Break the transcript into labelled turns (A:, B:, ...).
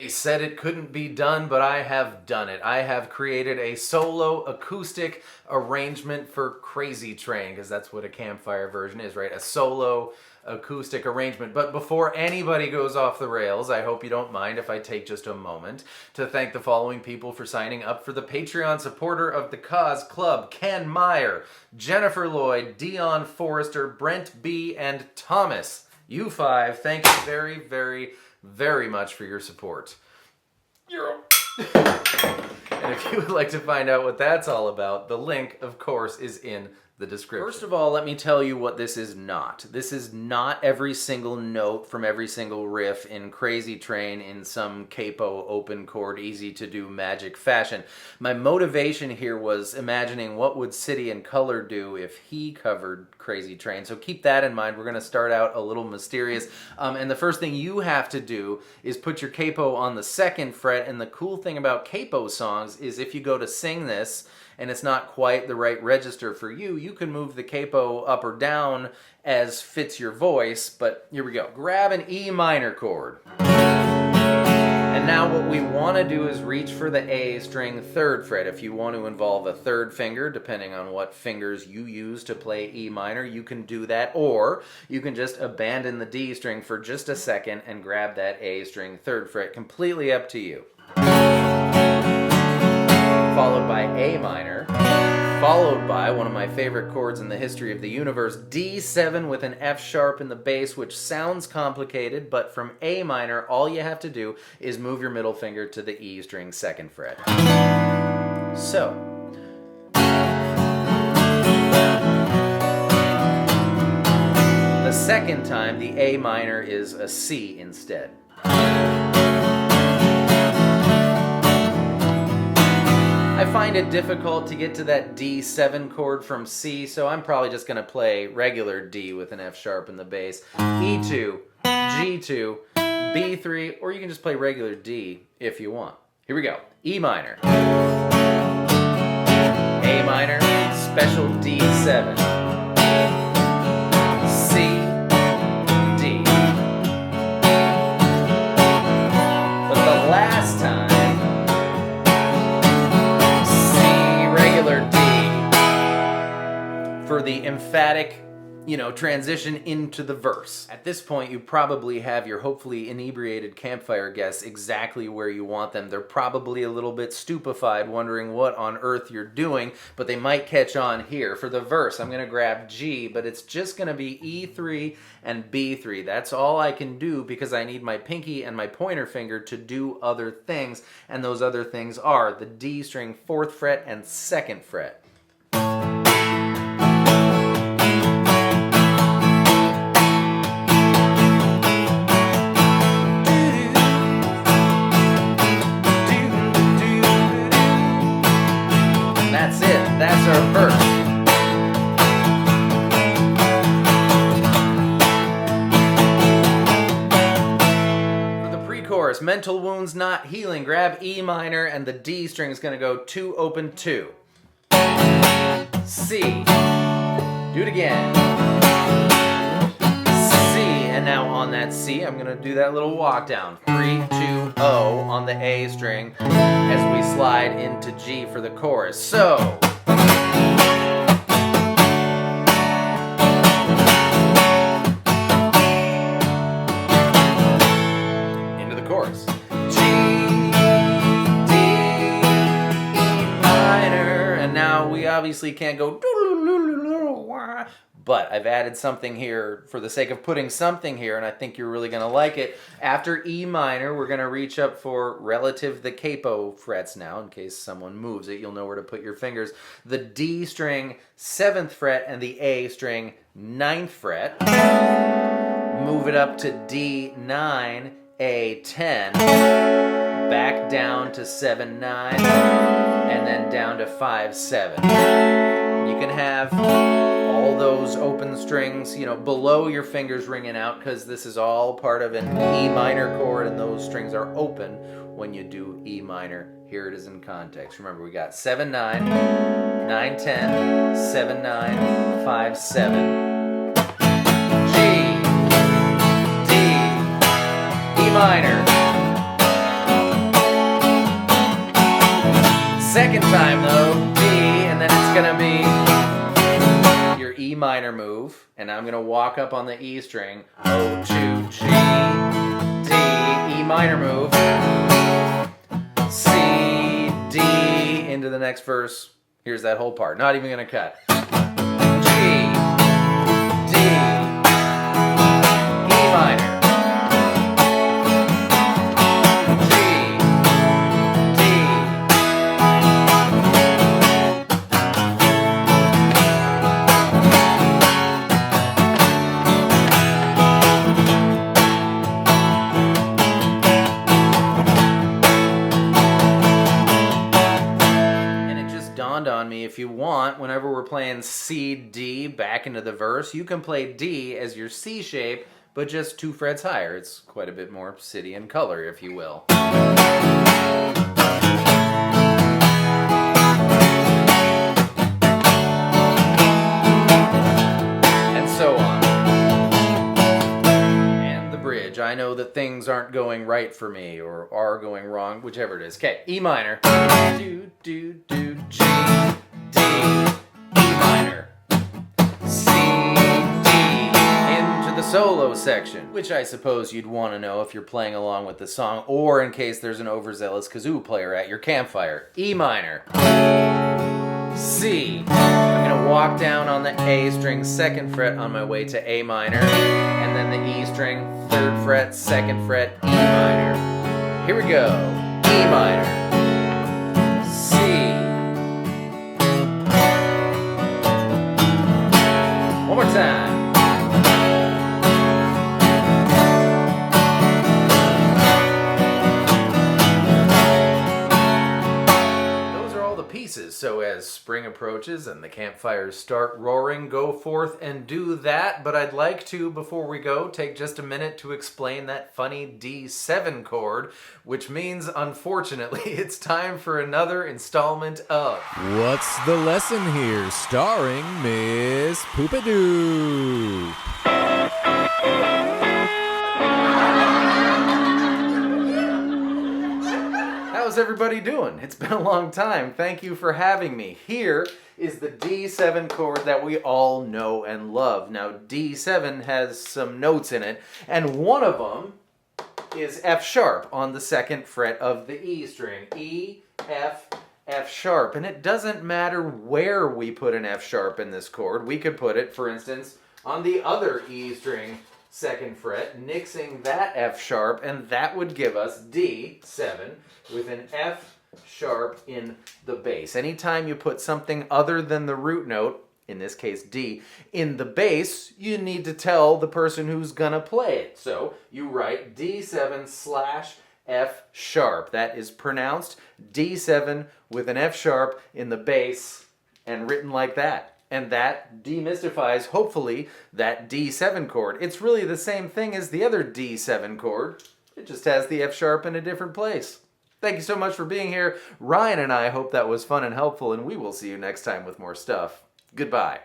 A: They said it couldn't be done, but I have done it. I have created a solo acoustic arrangement for Crazy Train, because that's what a Campfire version is, right? A solo acoustic arrangement. But before anybody goes off the rails, I hope you don't mind if I take just a moment to thank the following people for signing up for the Patreon supporter of the Cause Club: Ken Meyer, Jennifer Lloyd, Dion Forrester, Brent B., and Thomas. You five, thank you very, very, very much for your support. And if you would like to find out what that's all about, the link, of course, is in the description. First of all, let me tell you what this is not. This is not every single note from every single riff in Crazy Train in some capo, open chord, easy to do magic fashion. My motivation here was imagining what would City and Color do if he covered Crazy Train. So keep that in mind. We're going to start out a little mysterious. And the first thing you have to do is put your capo on the 2nd fret. And the cool thing about capo songs is if you go to sing this and it's not quite the right register for you, you can move the capo up or down as fits your voice. But here we go. Grab an E minor chord. And now what we want to do is reach for the A string 3rd fret. If you want to involve a 3rd finger, depending on what fingers you use to play E minor, you can do that. Or you can just abandon the D string for just a second and grab that A string 3rd fret. Completely up to you. Followed by A minor, followed by one of my favorite chords in the history of the universe, D7 with an F sharp in the bass, which sounds complicated, but from A minor, all you have to do is move your middle finger to the E string 2nd fret. So, the second time, the A minor is a C instead. I find it difficult to get to that D7 chord from C, so I'm probably just going to play regular D with an F sharp in the bass. E2, G2, B3, or you can just play regular D if you want. Here we go. E minor, A minor, special D7, C, D. But the last time, for the emphatic, transition into the verse. At this point, you probably have your hopefully inebriated campfire guests exactly where you want them. They're probably a little bit stupefied, wondering what on earth you're doing, but they might catch on here. For the verse, I'm going to grab G, but it's just going to be E3 and B3. That's all I can do because I need my pinky and my pointer finger to do other things, and those other things are the D string 4th fret and 2nd fret. That's it. That's our verse. For the pre-chorus, mental wounds not healing, grab E minor and the D string is going to go 2 open 2. C. Do it again. C. And now on that C, I'm going to do that little walk down. 3, 2, O on the A string as we slide into G for the chorus. So, into the chorus. G, D, E minor, and now we obviously can't go, but I've added something here for the sake of putting something here, and I think you're really going to like it. After E minor, we're going to reach up for relative the capo frets now, in case someone moves it. You'll know where to put your fingers. The D string 7th fret and the A string 9th fret. Move it up to D9, A10. Back down to 7-9, and then down to 5-7. You can have all those open strings, below your fingers ringing out, because this is all part of an E minor chord, and those strings are open when you do E minor. Here it is in context. Remember, we got 7-9, 9-10, 7-9, 5-7, G, D, E minor, Second time though, D, and then it's gonna be your E minor move, and I'm gonna walk up on the E string, O, 2, G, D, E minor move, C, D, into the next verse. Here's that whole part, not even gonna cut. G, D, E minor. On me, if you want, whenever we're playing C, D back into the verse, you can play D as your C shape, but just 2 frets higher. It's quite a bit more city in color, if you will. And so on. And the bridge. I know that things aren't going right for me, or are going wrong, whichever it is. Okay, E minor. Do, do, do, G, D, E minor, C, D, into the solo section, which I suppose you'd want to know if you're playing along with the song, or in case there's an overzealous kazoo player at your campfire. E minor, C. I'm going to walk down on the A string, 2nd fret on my way to A minor, and then the E string, 3rd fret, 2nd fret, E minor. Here we go. E minor, C. One more time. Those are all the pieces. So as spring approaches and the campfires start roaring, go forth and do that. But I'd like to, before we go, take just a minute to explain that funny D7 chord, which means, unfortunately, it's time for another installment of
B: What's the Lesson Here? Starring Miss Poopadoo.
A: How's everybody doing? It's been a long time. Thank you for having me. Here is the D7 chord that we all know and love. Now, D7 has some notes in it, and one of them is F sharp on the 2nd fret of the E string. E, F, F sharp. And it doesn't matter where we put an F sharp in this chord. We could put it, for instance, on the other E string, 2nd fret, nixing that F sharp, and that would give us D7 with an F sharp in the bass. Anytime you put something other than the root note, in this case D, in the bass, you need to tell the person who's gonna play it. So you write D7 slash F sharp. That is pronounced D7 with an F sharp in the bass and written like that. And that demystifies, hopefully, that D7 chord. It's really the same thing as the other D7 chord. It just has the F sharp in a different place. Thank you so much for being here. Ryan and I hope that was fun and helpful, and we will see you next time with more stuff. Goodbye.